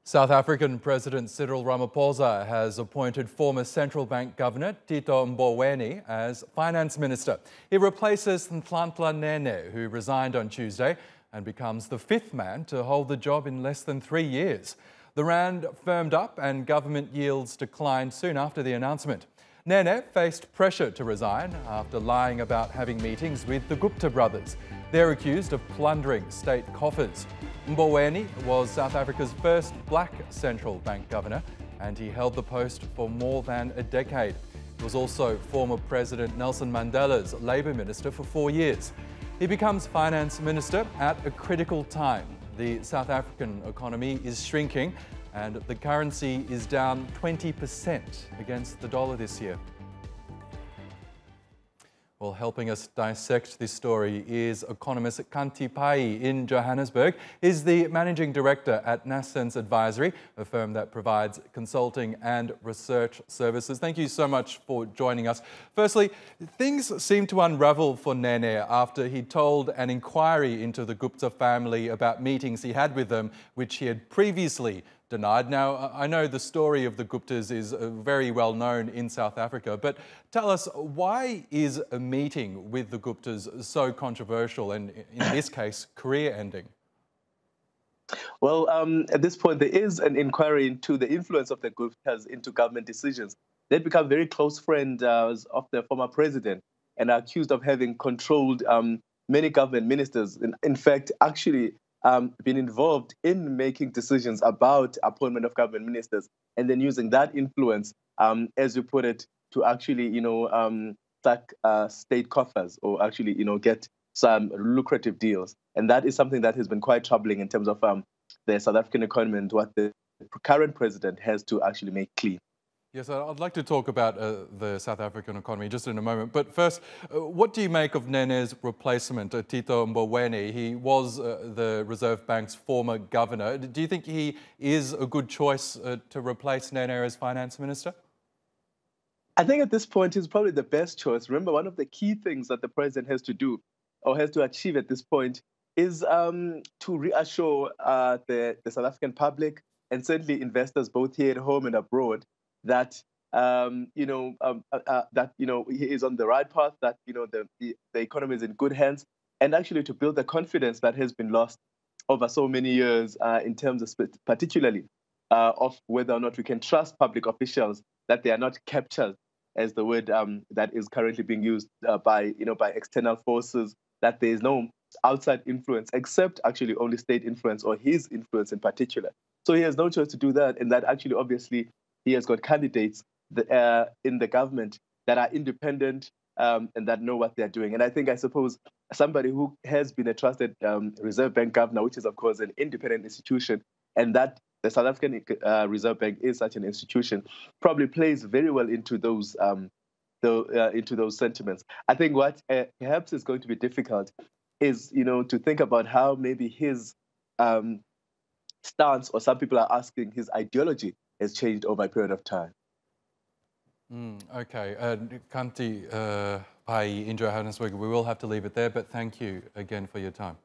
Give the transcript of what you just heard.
South African President Cyril Ramaphosa has appointed former central bank governor Tito Mboweni as finance minister. He replaces Nhlanhla Nene, who resigned on Tuesday, and becomes the fifth man to hold the job in less than 3 years. The rand firmed up and government yields declined soon after the announcement. Nene faced pressure to resign after lying about having meetings with the Gupta brothers. They're accused of plundering state coffers. Mboweni was South Africa's first black central bank governor, and he held the post for more than a decade. He was also former President Nelson Mandela's Labour Minister for 4 years. He becomes finance minister at a critical time. The South African economy is shrinking and the currency is down 20% against the dollar this year. Well, helping us dissect this story is economist Xhanti Payi in Johannesburg. He's the managing director at Nascence Advisory, a firm that provides consulting and research services. Thank you so much for joining us. Firstly, things seem to unravel for Nene after he told an inquiry into the Gupta family about meetings he had with them, which he had previously denied. Now, I know the story of the Guptas is very well known in South Africa, but tell us, why is a meeting with the Guptas so controversial and, in this case, career-ending? Well, at this point, there is an inquiry into the influence of the Guptas into government decisions. They've become very close friends of the former president and are accused of having controlled many government ministers. In fact, actually, been involved in making decisions about appointment of government ministers, and then using that influence, as you put it, to actually, stack state coffers or actually, get some lucrative deals. And that is something that has been quite troubling in terms of the South African economy and what the current president has to actually make clean. Yes, I'd like to talk about the South African economy just in a moment. But first, what do you make of Nene's replacement, Tito Mboweni? He was the Reserve Bank's former governor. Do you think he is a good choice to replace Nene as finance minister? I think at this point he's probably the best choice. Remember, one of the key things that the president has to do or has to achieve at this point is to reassure the South African public and certainly investors both here at home and abroad that he is on the right path, that the economy is in good hands, and actually to build the confidence that has been lost over so many years in terms of particularly of whether or not we can trust public officials, that they are not captured, as the word that is currently being used by external forces, that there is no outside influence except actually only state influence or his influence in particular. So he has no choice to do that, and that actually obviously he has got candidates in the government that are independent and that know what they're doing. And I suppose somebody who has been a trusted Reserve Bank governor, which is, of course, an independent institution, and that the South African Reserve Bank is such an institution, probably plays very well into those sentiments. I think what perhaps is going to be difficult is, to think about how maybe his stance, or some people are asking his ideology, has changed over a period of time. Okay, Xhanti Payi in Johannesburg, we will have to leave it there, but thank you again for your time.